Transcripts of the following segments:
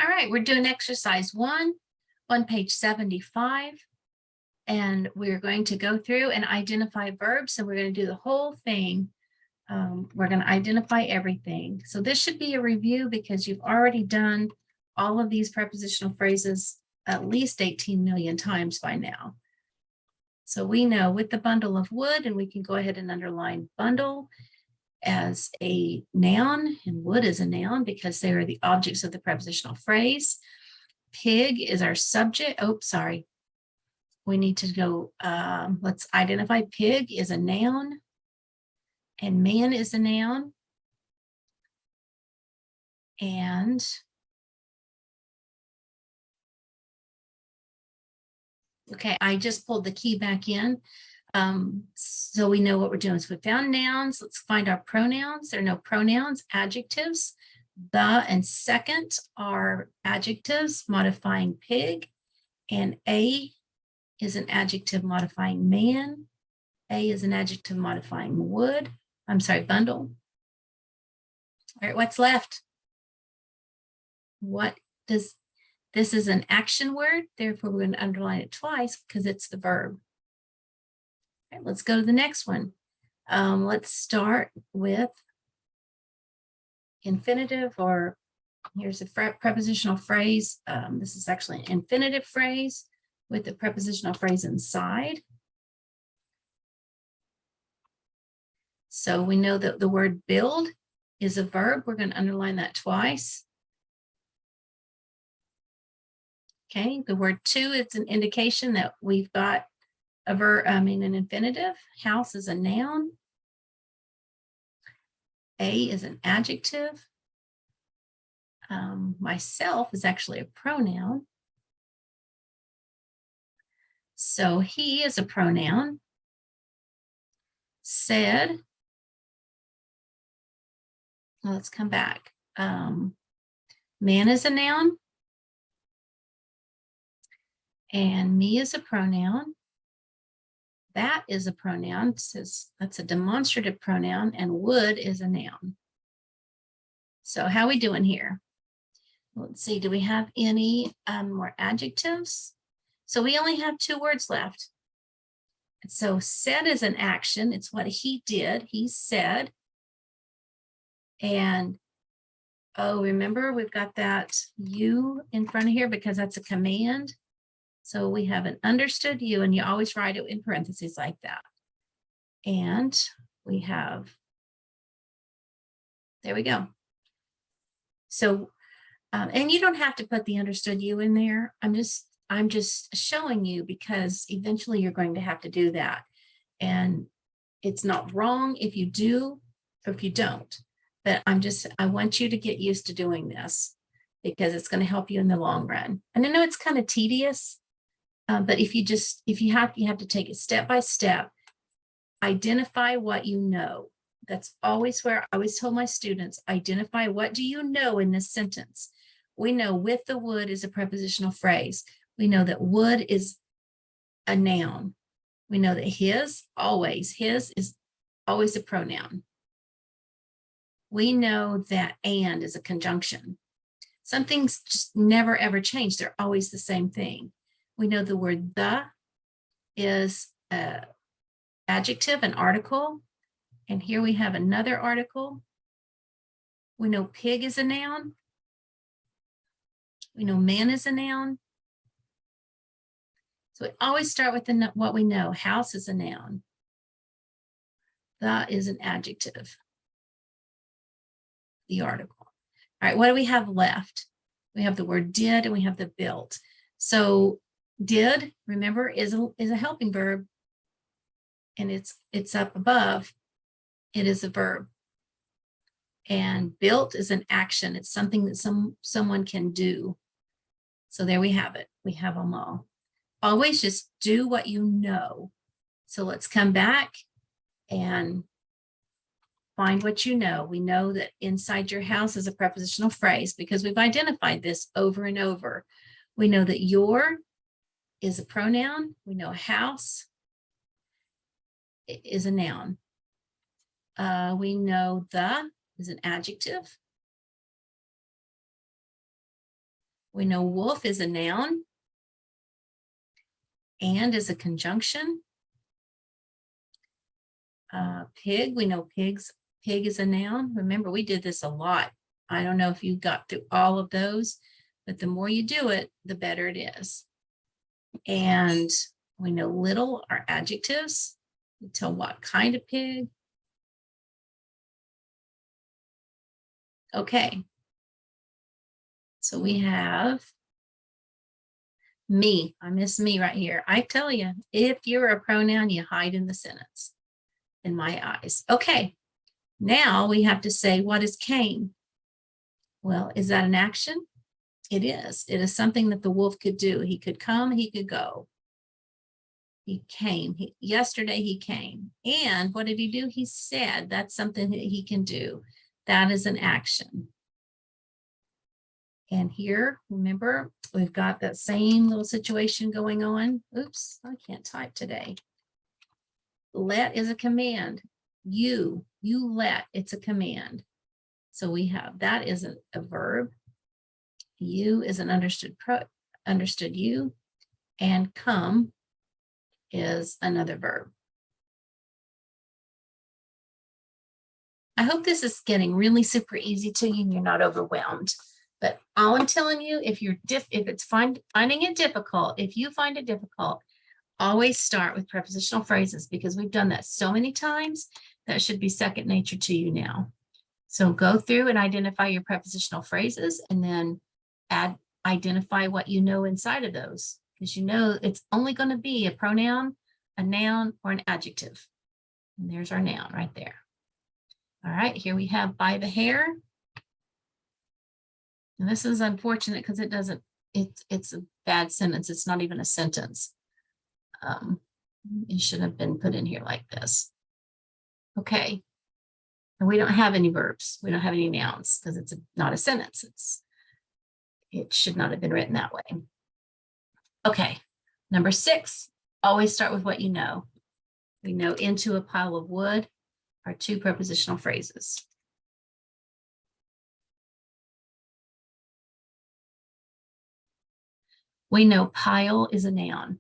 All right, we're doing exercise one on page 75. And we're going to go through and identify verbs. And we're going to do the whole thing. We're going to identify everything. So this should be a review because you've already done all of these prepositional phrases at least 18 million times by now. So we know with the bundle of wood, and we can go ahead and underline bundle as a noun, and wood is a noun because they are the objects of the prepositional phrase. Pig is our subject. Oh, sorry. We need to go, let's identify pig is a noun and man is a noun. And okay, I just pulled the key back in. So we know what we're doing. So we found nouns. Let's find our pronouns. There are no pronouns, adjectives. The and second are adjectives modifying pig, and a is an adjective modifying man. A is an adjective modifying wood. I'm sorry, bundle. All right, what's left? What does, this is an action word, therefore we're going to underline it twice because it's the verb. All right, let's go to the next one. Let's start with infinitive, or here's a prepositional phrase. This is actually an infinitive phrase with the prepositional phrase inside. So we know that the word build is a verb. We're going to underline that twice. Okay, the word to is an indication that we've got a verb, an infinitive. House is a noun. A is an adjective. Myself is actually a pronoun. So he is a pronoun. Said, well, let's come back. Man is a noun. And me is a pronoun. That is a pronoun. Says that's a demonstrative pronoun, and wood is a noun. So how are we doing here? Let's see, do we have any more adjectives? So we only have 2 words left. So said is an action. It's what he did. He said. And oh, remember we've got that you in front of here because that's a command. So we have an understood you, and you always write it in parentheses like that. And we have, there we go. So, and you don't have to put the understood you in there. I'm just showing you because eventually you're going to have to do that. And it's not wrong if you do or if you don't. But I want you to get used to doing this because it's going to help you in the long run. And I know it's kind of tedious. But if you have to take it step by step, identify what you know. That's always where I always tell my students, identify what do you know in this sentence. We know with the wood is a prepositional phrase. We know that wood is a noun. We know that his is always a pronoun. We know that and is a conjunction. Some things just never ever change. They're always the same thing. We know the word the is an adjective, an article. And here we have another article. We know pig is a noun. We know man is a noun. So we always start with what we know. House is a noun. The is an adjective. The article. All right, what do we have left? We have the word did and we have the built. So did, remember, is a helping verb, and it's up above. It is a verb. And built is an action. It's something that someone can do. So there we have it. We have them all. Always just do what you know. So let's come back and find what you know. We know that inside your house is a prepositional phrase because we've identified this over and over. We know that your is a pronoun. We know house is a noun. We know the is an adjective. We know wolf is a noun. And is a conjunction. Pig, we know pig is a noun. Remember, we did this a lot. I don't know if you got through all of those, but the more you do it, the better it is. And we know little are adjectives. We tell what kind of pig. Okay. So we have me. I miss me right here. I tell you, if you're a pronoun, you hide in the sentence in my eyes. Okay. Now we have to say, what is came? Well, is that an action? It is. It is something that the wolf could do. He could come, he could go. He came. Yesterday he came. And what did he do? He said that's something that he can do. That is an action. And here, remember, we've got that same little situation going on. Oops, I can't type today. Let is a command. You let, it's a command. So we have, that isn't a verb. You is an understood you, and come is another verb. I hope this is getting really super easy to you and you're not overwhelmed. But all I'm telling you, if it's finding it difficult, if you find it difficult, always start with prepositional phrases, because we've done that so many times that should be second nature to you now. So go through and identify your prepositional phrases, and then identify what you know inside of those, because you know it's only going to be a pronoun, a noun, or an adjective. And there's our noun right there. All right, here we have by the hair. And this is unfortunate because it's a bad sentence. It's not even a sentence. It should have been put in here like this. Okay. And we don't have any verbs. We don't have any nouns because it's not a sentence. It should not have been written that way. Okay. Number 6, always start with what you know. We know into a pile of wood are 2 prepositional phrases. We know pile is a noun.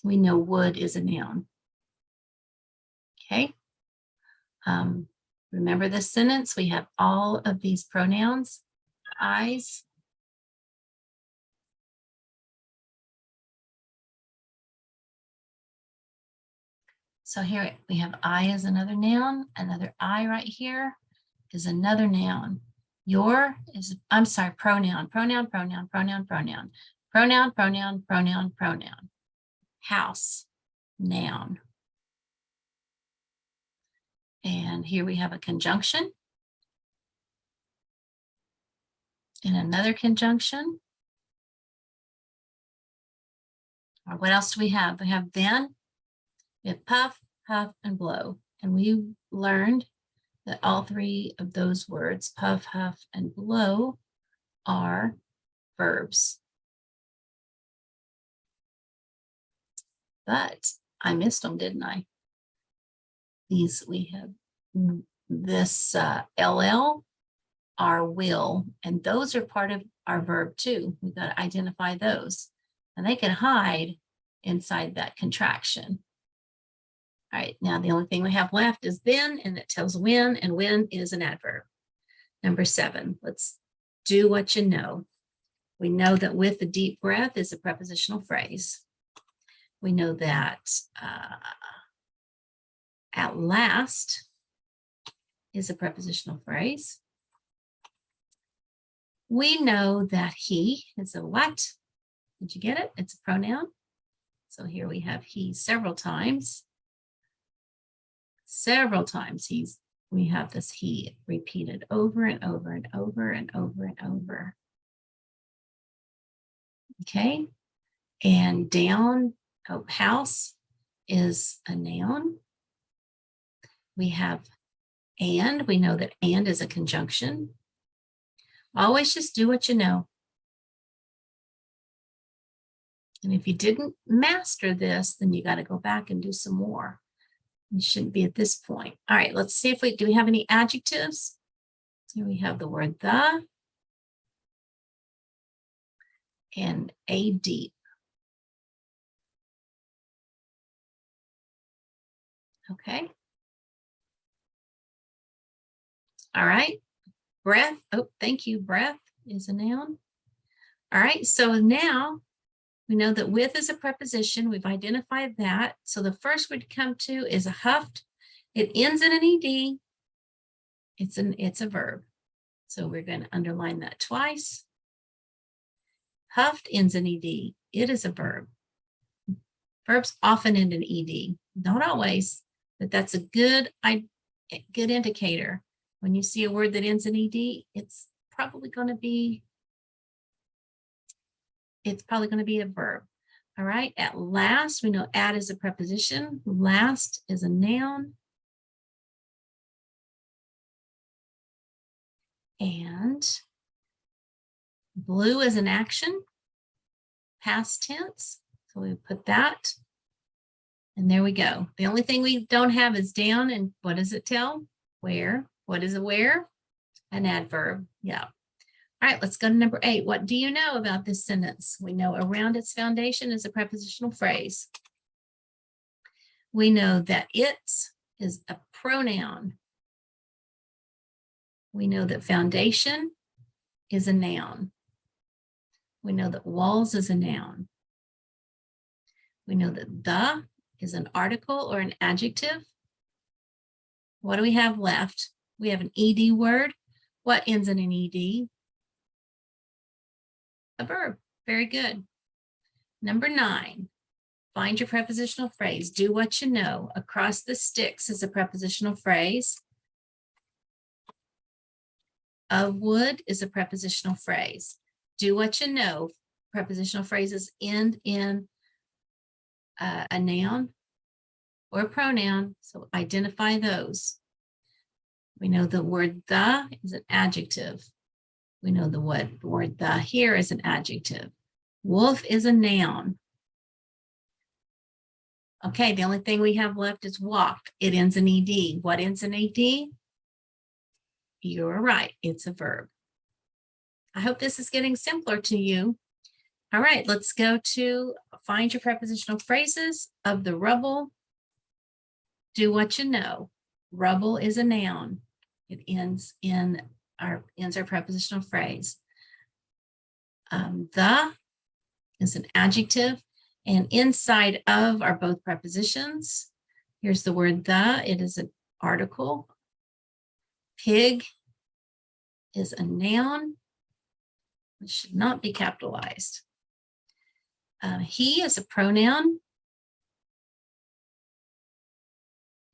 We know wood is a noun. Okay. Remember this sentence, we have all of these pronouns, I's. So here we have I as another noun, another I right here is another noun. Your is, I'm sorry, pronoun. House, noun. And here we have a conjunction and another conjunction. Or what else do we have? We have then, we have puff, huff, and blow. And we learned that all 3 of those words, puff, huff, and blow, are verbs. But I missed them, didn't I? These, we have this LL, our will, and those are part of our verb too. We've got to identify those, and they can hide inside that contraction. All right, now the only thing we have left is then, and it tells when, and when is an adverb. Number 7, let's do what you know. We know that with the deep breath is a prepositional phrase. We know that at last is a prepositional phrase. We know that he is a what? Did you get it? It's a pronoun. So here we have he several times. Several times we have this he repeated over and over and over and over and over. Okay. And down, house is a noun. We have and, we know that and is a conjunction. Always just do what you know. And if you didn't master this, then you got to go back and do some more. You shouldn't be at this point. All right, let's see if do we have any adjectives? Here we have the word the. and a deep. Okay. All right. Breath. Oh, thank you. Breath is a noun. All right. So now we know that with is a preposition. We've identified that. So the first we'd come to is a huffed. It ends in an ed. It's a verb. So we're going to underline that twice. Huffed ends in ed. It is a verb. Verbs often end in ed. Not always, but that's a good indicator. When you see a word that ends in ed, it's probably going to be a verb. All right. At last, we know at is a preposition. Last is a noun. And blue is an action, past tense. So we put that. And there we go. The only thing we don't have is down. And what does it tell? Where? What is a where? An adverb. Yeah. All right, let's go to number 8. What do you know about this sentence? We know around its foundation is a prepositional phrase. We know that it is a pronoun. We know that foundation is a noun. We know that walls is a noun. We know that the is an article or an adjective. What do we have left? We have an ed word. What ends in an ed? A verb. Very good. Number 9, find your prepositional phrase. Do what you know. Across the sticks is a prepositional phrase. Of wood is a prepositional phrase. Do what you know. Prepositional phrases end in a noun or a pronoun, so identify those. We know the word the is an adjective. We know the word the here is an adjective. Wolf is a noun. Okay, the only thing we have left is walk. It ends in ed. What ends in ed? You're right, it's a verb. I hope this is getting simpler to you. All right, let's go to find your prepositional phrases. Of the rubble, do what you know. Rubble is a noun. It ends our prepositional phrase. The is an adjective, and inside of are both prepositions. Here's the word the. It is an article. Pig is a noun. It should not be capitalized. He is a pronoun.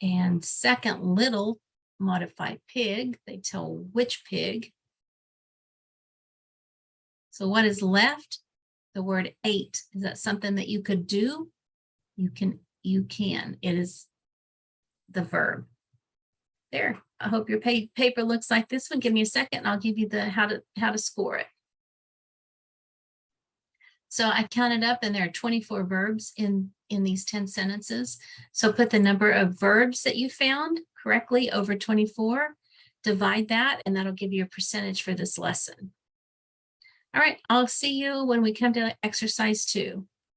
And second little modify pig. They tell which pig. So what is left? The word ate. Is that something that you could do? You can. It is the verb. There. I hope your paper looks like this one. Give me a second and I'll give you the how to score it. So I counted up and there are 24 verbs in these 10 sentences. So put the number of verbs that you found correctly over 24, divide that, and that'll give you a percentage for this lesson. All right, I'll see you when we come to exercise 2.